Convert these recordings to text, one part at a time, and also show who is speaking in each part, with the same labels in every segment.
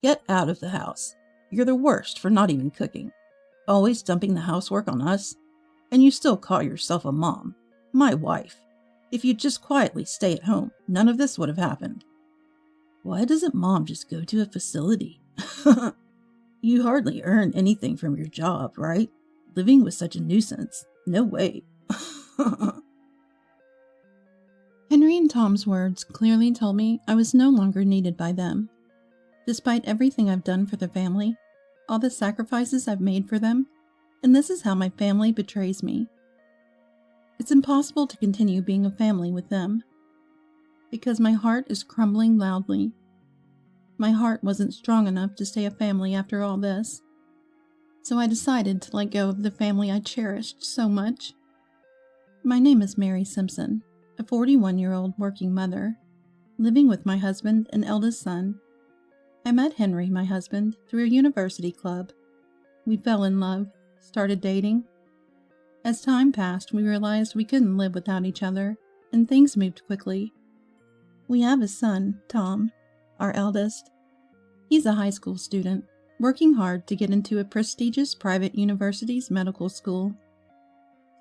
Speaker 1: Get out of the house. You're the worst for not even cooking. Always dumping the housework on us. And you still call yourself a mom. My wife. If you'd just quietly stay at home, none of this would have happened. Why doesn't Mom just go to a facility? You hardly earn anything from your job, right? Living with such a nuisance. No way. Henry and Tom's words clearly told me I was no longer needed by them. Despite everything I've done for the family, all the sacrifices I've made for them, and this is how my family betrays me. It's impossible to continue being a family with them, because my heart is crumbling loudly. My heart wasn't strong enough to stay a family after all this, so I decided to let go of the family I cherished so much. My name is Mary Simpson, a 41-year-old working mother, living with my husband and eldest son. I met Henry, my husband, through a university club. We fell in love, started dating. As time passed, we realized we couldn't live without each other, and things moved quickly. We have a son, Tom, our eldest. He's a high school student, working hard to get into a prestigious private university's medical school.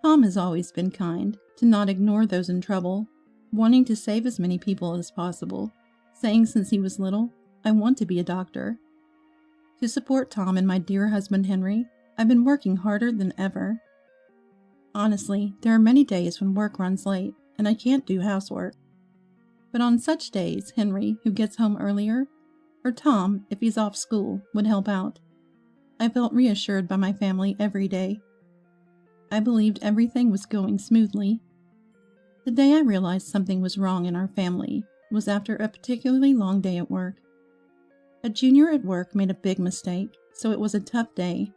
Speaker 1: Tom has always been kind, to not ignore those in trouble, wanting to save as many people as possible, saying since he was little, I want to be a doctor. To support Tom and my dear husband Henry, I've been working harder than ever. Honestly, there are many days when work runs late and I can't do housework. But on such days, Henry, who gets home earlier, or Tom, if he's off school, would help out. I felt reassured by my family every day. I believed everything was going smoothly. The day I realized something was wrong in our family was after a particularly long day at work. A junior at work made a big mistake, so it was a tough day.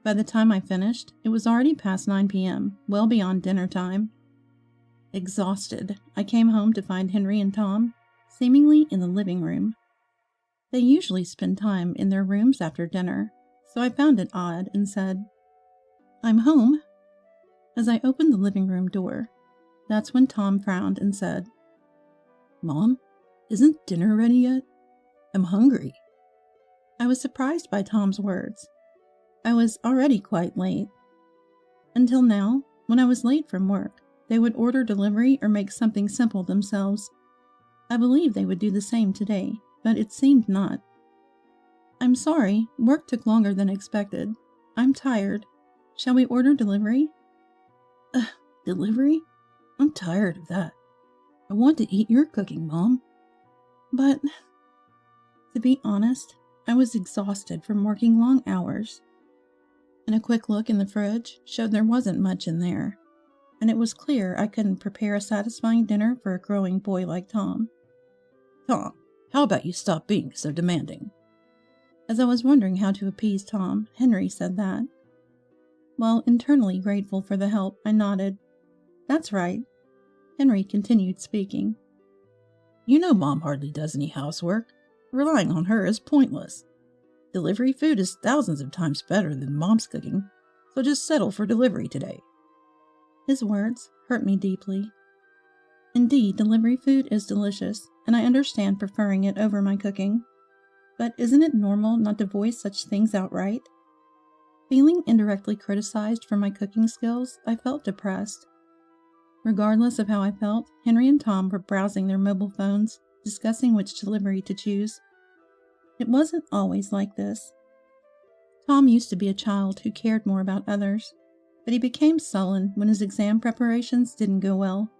Speaker 1: By the time I finished, it was already past 9 p.m., well beyond dinner time. Exhausted, I came home to find Henry and Tom seemingly in the living room. They usually spend time in their rooms after dinner, so I found it odd and said, "I'm home." As I opened the living room door, that's when Tom frowned and said, "Mom, isn't dinner ready yet? I'm hungry." I was surprised by Tom's words. I was already quite late. Until now, when I was late from work, they would order delivery or make something simple themselves. I believed they would do the same today, but it seemed not. "I'm sorry, work took longer than expected. I'm tired. Shall we order delivery?" Delivery? I'm tired of that. I want to eat your cooking, Mom. But, to be honest, I was exhausted from working long hours. And a quick look in the fridge showed there wasn't much in there, and it was clear I couldn't prepare a satisfying dinner for a growing boy like Tom. "Tom, how about you stop being so demanding?" As I was wondering how to appease Tom, Henry said that. While internally grateful for the help, I nodded. "That's right." Henry continued speaking. "You know Mom hardly does any housework. Relying on her is pointless. Delivery food is thousands of times better than Mom's cooking, so just settle for delivery today." His words hurt me deeply. Indeed, delivery food is delicious, and I understand preferring it over my cooking. But isn't it normal not to voice such things outright? Feeling indirectly criticized for my cooking skills, I felt depressed. Regardless of how I felt, Henry and Tom were browsing their mobile phones, discussing which delivery to choose. It wasn't always like this. Tom used to be a child who cared more about others, but he became sullen when his exam preparations didn't go well.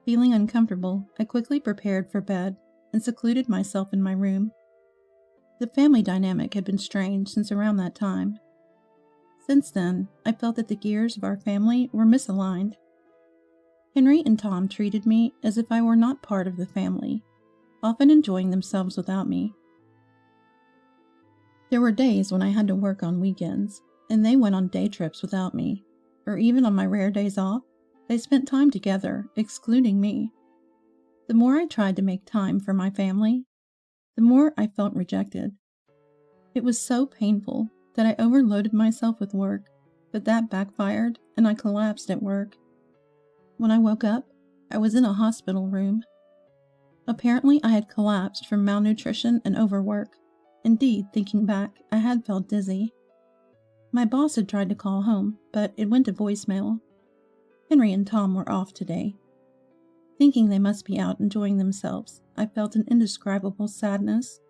Speaker 1: Feeling uncomfortable, I quickly prepared for bed and secluded myself in my room. The family dynamic had been strange since around that time. Since then, I felt that the gears of our family were misaligned. Henry and Tom treated me as if I were not part of the family, often enjoying themselves without me. There were days when I had to work on weekends, and they went on day trips without me, or even on my rare days off, they spent time together, excluding me. The more I tried to make time for my family, the more I felt rejected. It was so painful that I overloaded myself with work, but that backfired and I collapsed at work. When I woke up, I was in a hospital room. Apparently, I had collapsed from malnutrition and overwork. Indeed, thinking back, I had felt dizzy. My boss had tried to call home, but it went to voicemail. Henry and Tom were off today. Thinking they must be out enjoying themselves, I felt an indescribable sadness.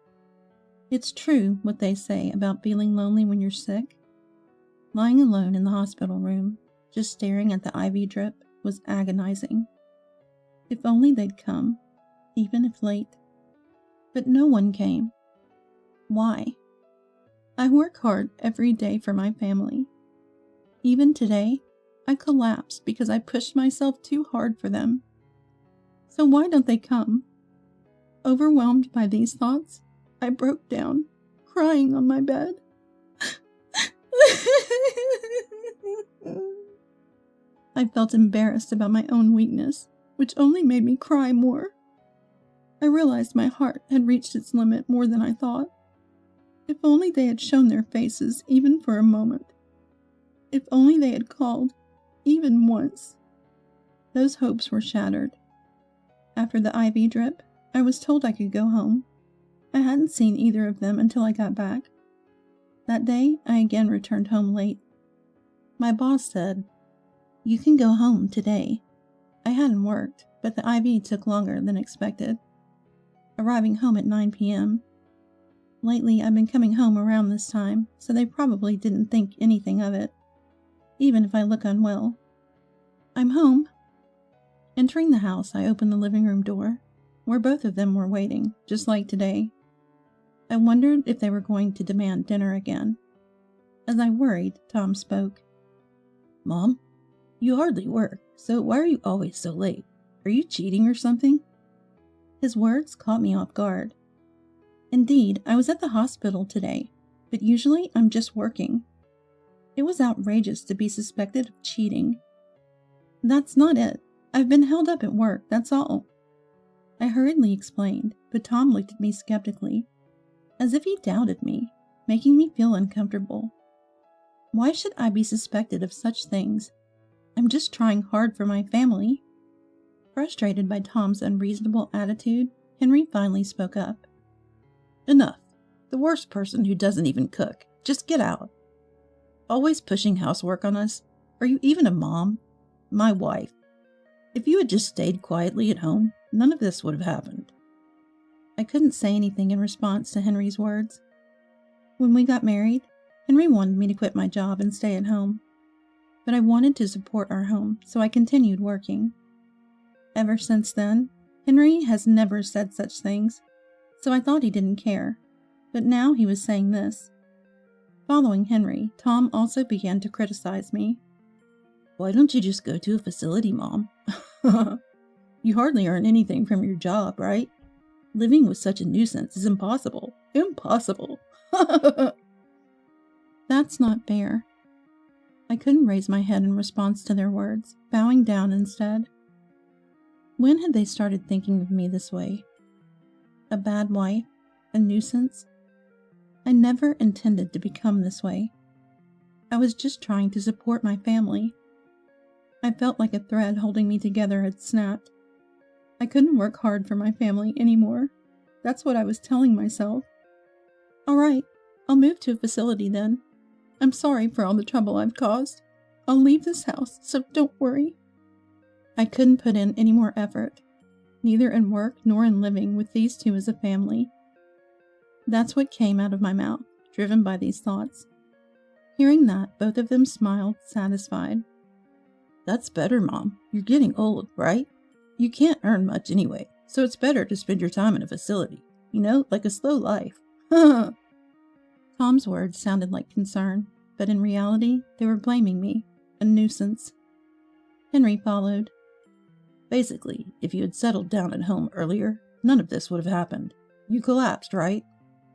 Speaker 1: It's true what they say about feeling lonely when you're sick. Lying alone in the hospital room, just staring at the IV drip, was agonizing. If only they'd come, even if late. But no one came. Why? I work hard every day for my family. Even today, I collapsed because I pushed myself too hard for them. So why don't they come? Overwhelmed by these thoughts, I broke down, crying on my bed. I felt embarrassed about my own weakness, which only made me cry more. I realized my heart had reached its limit more than I thought. If only they had shown their faces even for a moment. If only they had called, even once. Those hopes were shattered. After the IV drip, I was told I could go home. I hadn't seen either of them until I got back. That day, I again returned home late. My boss said, "You can go home today." I hadn't worked, but the IV took longer than expected, arriving home at 9 p.m. Lately, I've been coming home around this time, so they probably didn't think anything of it, even if I look unwell. I'm home. Entering the house, I opened the living room door, where both of them were waiting, just like today. I wondered if they were going to demand dinner again. As I worried, Tom spoke. "Mom, you hardly work, so why are you always so late? Are you cheating or something?" His words caught me off guard. Indeed, I was at the hospital today, but usually I'm just working. It was outrageous to be suspected of cheating. That's not it. I've been held up at work, that's all. I hurriedly explained, but Tom looked at me skeptically, as if he doubted me, making me feel uncomfortable. Why should I be suspected of such things? I'm just trying hard for my family. Frustrated by Tom's unreasonable attitude, Henry finally spoke up. "Enough. The worst person who doesn't even cook. Just get out. Always pushing housework on us. Are you even a mom? My wife. If you had just stayed quietly at home, none of this would have happened." I couldn't say anything in response to Henry's words. When we got married, Henry wanted me to quit my job and stay at home. But I wanted to support our home, so I continued working. Ever since then, Henry has never said such things, so I thought he didn't care. But now he was saying this. Following Henry, Tom also began to criticize me. "Why don't you just go to a facility, Mom? You hardly earn anything from your job, right? Living with such a nuisance is impossible. Impossible." That's not fair. I couldn't raise my head in response to their words, bowing down instead. When had they started thinking of me this way? A bad wife? A nuisance? I never intended to become this way. I was just trying to support my family. I felt like a thread holding me together had snapped. I couldn't work hard for my family anymore. That's what I was telling myself. All right, I'll move to a facility then. I'm sorry for all the trouble I've caused. I'll leave this house, so don't worry. I couldn't put in any more effort, neither in work nor in living with these two as a family. That's what came out of my mouth, driven by these thoughts. Hearing that, both of them smiled, satisfied. "That's better, Mom. You're getting old, right? You can't earn much anyway, so it's better to spend your time in a facility. You know, like a slow life." Tom's words sounded like concern, but in reality, they were blaming me, a nuisance. Henry followed. "Basically, if you had settled down at home earlier, none of this would have happened. You collapsed, right?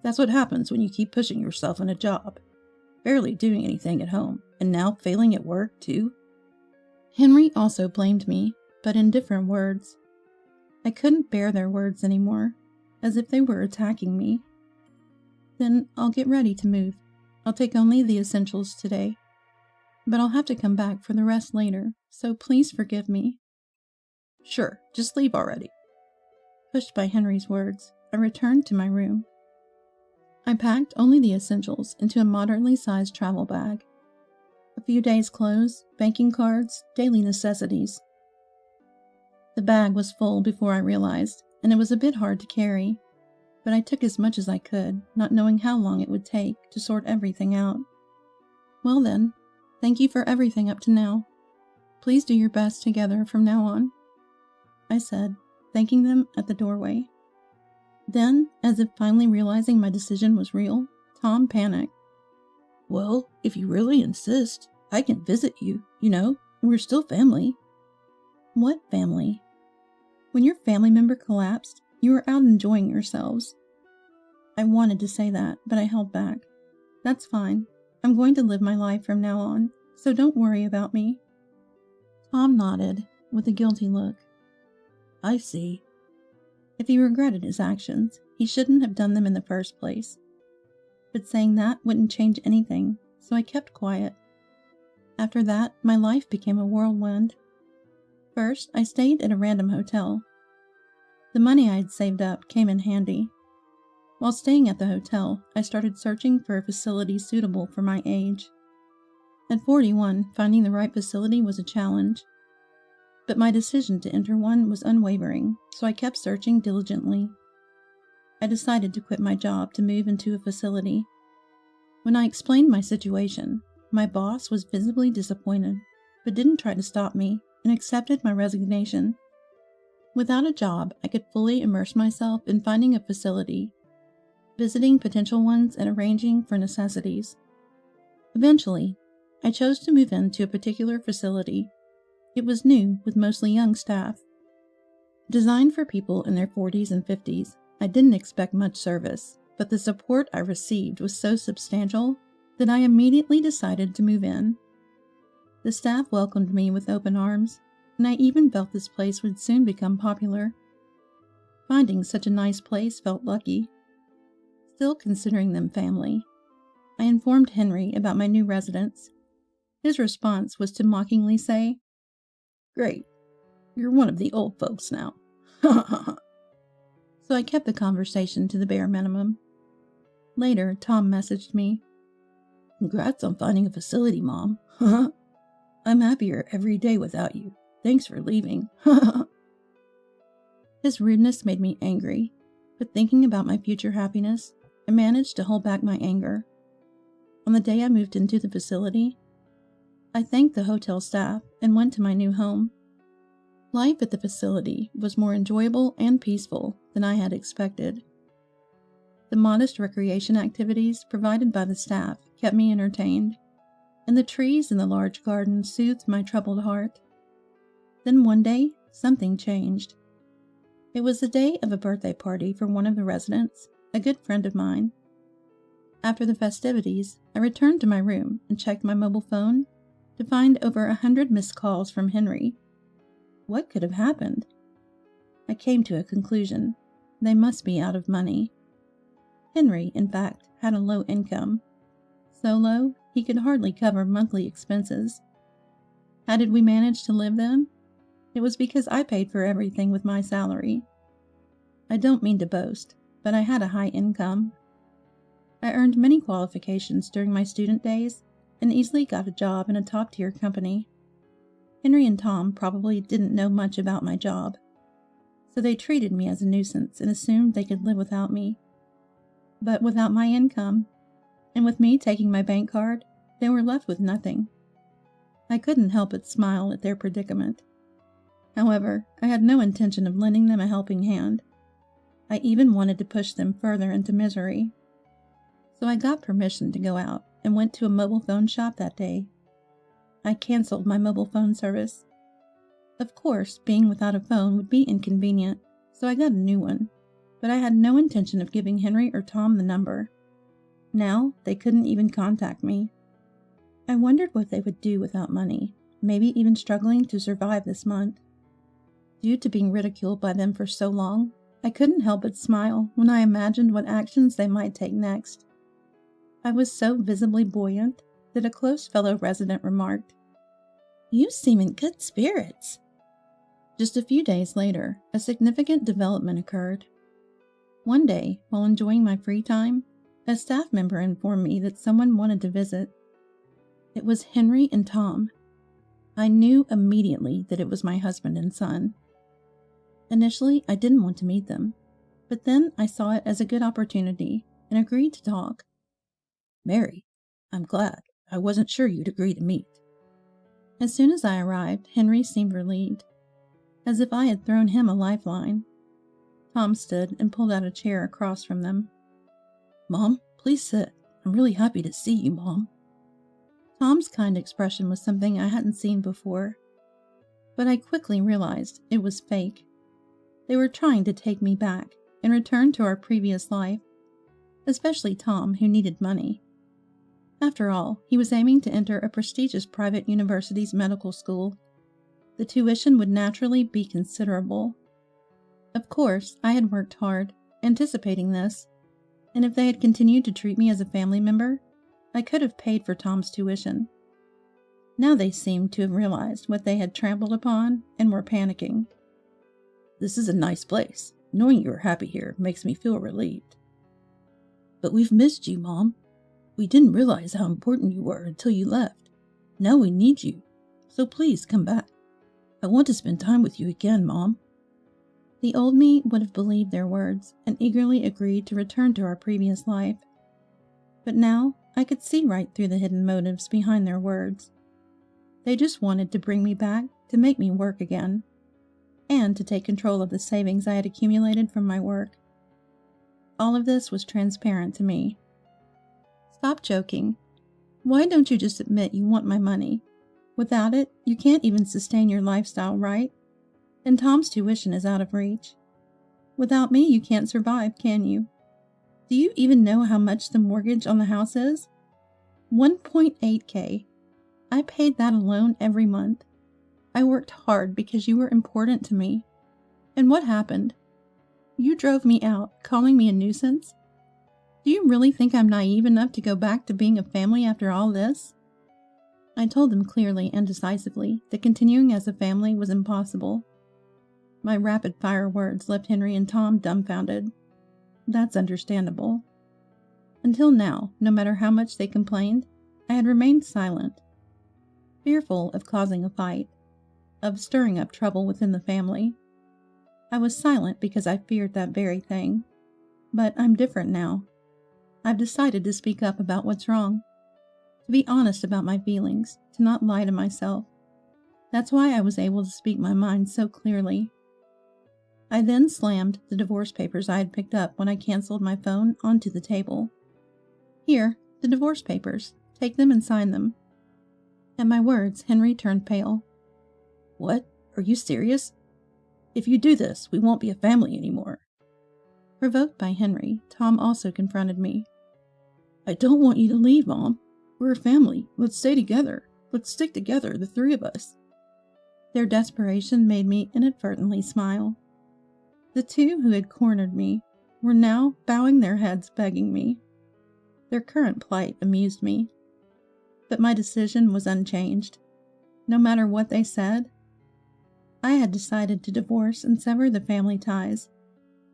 Speaker 1: That's what happens when you keep pushing yourself in a job. Barely doing anything at home, and now failing at work, too." Henry also blamed me, but in different words. I couldn't bear their words anymore, as if they were attacking me. "Then I'll get ready to move. I'll take only the essentials today. But I'll have to come back for the rest later, so please forgive me." "Sure, just leave already." Pushed by Henry's words, I returned to my room. I packed only the essentials into a moderately sized travel bag. A few days' clothes, banking cards, daily necessities. The bag was full before I realized, and it was a bit hard to carry, but I took as much as I could, not knowing how long it would take to sort everything out. Well then, thank you for everything up to now. Please do your best together from now on, I said, thanking them at the doorway. Then, as if finally realizing my decision was real, Tom panicked. Well, if you really insist, I can visit you, we're still family. What family? When your family member collapsed, you were out enjoying yourselves. I wanted to say that, but I held back. That's fine. I'm going to live my life from now on, so don't worry about me. Tom nodded, with a guilty look. I see. If he regretted his actions, he shouldn't have done them in the first place. But saying that wouldn't change anything, so I kept quiet. After that, my life became a whirlwind. First, I stayed at a random hotel. The money I had saved up came in handy. While staying at the hotel, I started searching for a facility suitable for my age. At 41, finding the right facility was a challenge. But my decision to enter one was unwavering, so I kept searching diligently. I decided to quit my job to move into a facility. When I explained my situation, my boss was visibly disappointed, but didn't try to stop me and accepted my resignation. Without a job, I could fully immerse myself in finding a facility, visiting potential ones, and arranging for necessities. Eventually, I chose to move into a particular facility. It was new, with mostly young staff. Designed for people in their 40s and 50s, I didn't expect much service, but the support I received was so substantial that I immediately decided to move in. The staff welcomed me with open arms, and I even felt this place would soon become popular. Finding such a nice place felt lucky. Still considering them family, I informed Henry about my new residence. His response was to mockingly say, "Great, you're one of the old folks now." So I kept the conversation to the bare minimum. Later, Tom messaged me, "Congrats on finding a facility, Mom. I'm happier every day without you. Thanks for leaving." His rudeness made me angry, but thinking about my future happiness, I managed to hold back my anger. On the day I moved into the facility, I thanked the hotel staff and went to my new home. Life at the facility was more enjoyable and peaceful than I had expected. The modest recreation activities provided by the staff kept me entertained, and the trees in the large garden soothed my troubled heart. Then one day, something changed. It was the day of a birthday party for one of the residents, a good friend of mine. After the festivities, I returned to my room and checked my mobile phone to find over 100 missed calls from Henry. What could have happened? I came to a conclusion. They must be out of money. Henry, in fact, had a low income. So low, he could hardly cover monthly expenses. How did we manage to live then? It was because I paid for everything with my salary. I don't mean to boast, but I had a high income. I earned many qualifications during my student days and easily got a job in a top-tier company. Henry and Tom probably didn't know much about my job, so they treated me as a nuisance and assumed they could live without me. But without my income, and with me taking my bank card, they were left with nothing. I couldn't help but smile at their predicament. However, I had no intention of lending them a helping hand. I even wanted to push them further into misery. So I got permission to go out and went to a mobile phone shop that day. I canceled my mobile phone service. Of course, being without a phone would be inconvenient, so I got a new one, but I had no intention of giving Henry or Tom the number. Now, they couldn't even contact me. I wondered what they would do without money, maybe even struggling to survive this month. Due to being ridiculed by them for so long, I couldn't help but smile when I imagined what actions they might take next. I was so visibly buoyant that a close fellow resident remarked, "You seem in good spirits." Just a few days later, a significant development occurred. One day, while enjoying my free time, A staff member informed me that someone wanted to visit. It was Henry and Tom. I knew immediately that it was my husband and son. Initially, I didn't want to meet them, but then I saw it as a good opportunity and agreed to talk.
Speaker 2: Mary, I'm glad. I wasn't sure you'd agree to meet.
Speaker 1: As soon as I arrived, Henry seemed relieved, as if I had thrown him a lifeline. Tom stood and pulled out a chair across from them.
Speaker 2: Mom, please sit. I'm really happy to see you, Mom.
Speaker 1: Tom's kind expression was something I hadn't seen before, but I quickly realized it was fake. They were trying to take me back and return to our previous life, especially Tom, who needed money. After all, he was aiming to enter a prestigious private university's medical school. The tuition would naturally be considerable. Of course, I had worked hard, anticipating this, and if they had continued to treat me as a family member, I could have paid for Tom's tuition. Now they seemed to have realized what they had trampled upon and were panicking.
Speaker 2: This is a nice place. Knowing you are happy here makes me feel relieved. But we've missed you, Mom. We didn't realize how important you were until you left. Now we need you. So please come back. I want to spend time with you again, Mom.
Speaker 1: The old me would have believed their words and eagerly agreed to return to our previous life. But now I could see right through the hidden motives behind their words. They just wanted to bring me back to make me work again, and to take control of the savings I had accumulated from my work. All of this was transparent to me. Stop joking. Why don't you just admit you want my money? Without it, you can't even sustain your lifestyle, right? And Tom's tuition is out of reach. Without me, you can't survive, can you? Do you even know how much the mortgage on the house is? $1.8K. I paid that alone every month. I worked hard because you were important to me. And what happened? You drove me out, calling me a nuisance? Do you really think I'm naive enough to go back to being a family after all this? I told them clearly and decisively that continuing as a family was impossible. My rapid-fire words left Henry and Tom dumbfounded. That's understandable. Until now, no matter how much they complained, I had remained silent, fearful of causing a fight, of stirring up trouble within the family. I was silent because I feared that very thing. But I'm different now. I've decided to speak up about what's wrong, to be honest about my feelings, to not lie to myself. That's why I was able to speak my mind so clearly. I then slammed the divorce papers I had picked up when I canceled my phone onto the table. Here, the divorce papers. Take them and sign them. At my words, Henry turned pale.
Speaker 2: What? Are you serious? If you do this, we won't be a family anymore.
Speaker 1: Provoked by Henry, Tom also confronted me.
Speaker 2: I don't want you to leave, Mom. We're a family. Let's stay together. Let's stick together, the three of us.
Speaker 1: Their desperation made me inadvertently smile. The two who had cornered me were now bowing their heads begging me. Their current plight amused me. But my decision was unchanged. No matter what they said, I had decided to divorce and sever the family ties.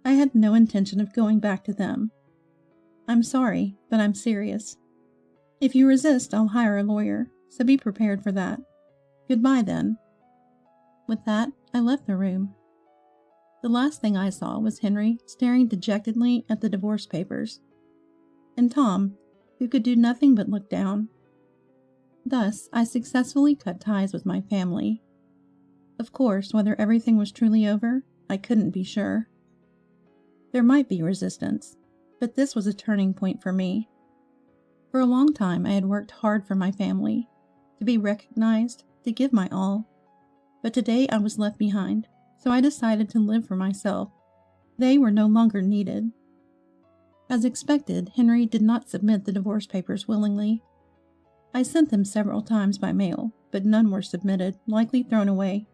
Speaker 1: I had no intention of going back to them. I'm sorry, but I'm serious. If you resist, I'll hire a lawyer, so be prepared for that. Goodbye, then. With that, I left the room. The last thing I saw was Henry staring dejectedly at the divorce papers, and Tom, who could do nothing but look down. Thus, I successfully cut ties with my family. Of course, whether everything was truly over, I couldn't be sure. There might be resistance, but this was a turning point for me. For a long time, I had worked hard for my family, to be recognized, to give my all. But today I was left behind, so I decided to live for myself. They were no longer needed. As expected, Henry did not submit the divorce papers willingly. I sent them several times by mail, but none were submitted, likely thrown away.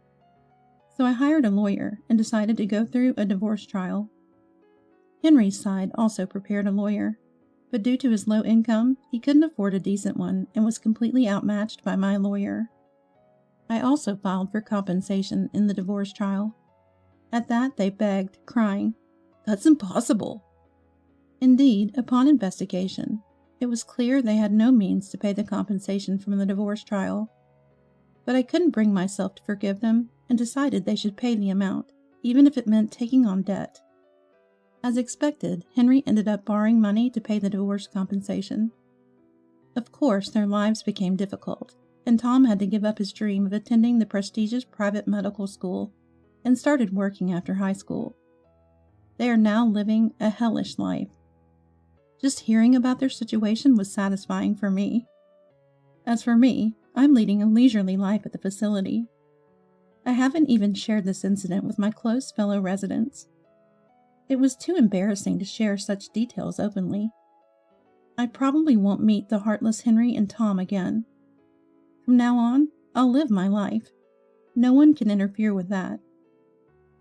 Speaker 1: So I hired a lawyer and decided to go through a divorce trial. Henry's side also prepared a lawyer, but due to his low income, he couldn't afford a decent one and was completely outmatched by my lawyer. I also filed for compensation in the divorce trial. At that, they begged, crying, "That's impossible." Indeed, upon investigation, it was clear they had no means to pay the compensation from the divorce trial. But I couldn't bring myself to forgive them and decided they should pay the amount, even if it meant taking on debt. As expected, Henry ended up borrowing money to pay the divorce compensation. Of course, their lives became difficult, and Tom had to give up his dream of attending the prestigious private medical school and started working after high school. They are now living a hellish life. Just hearing about their situation was satisfying for me. As for me, I'm leading a leisurely life at the facility. I haven't even shared this incident with my close fellow residents. It was too embarrassing to share such details openly. I probably won't meet the heartless Henry and Tom again. From now on, I'll live my life. No one can interfere with that.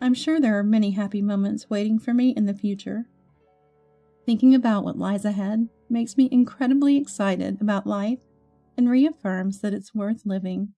Speaker 1: I'm sure there are many happy moments waiting for me in the future. Thinking about what lies ahead makes me incredibly excited about life and reaffirms that it's worth living.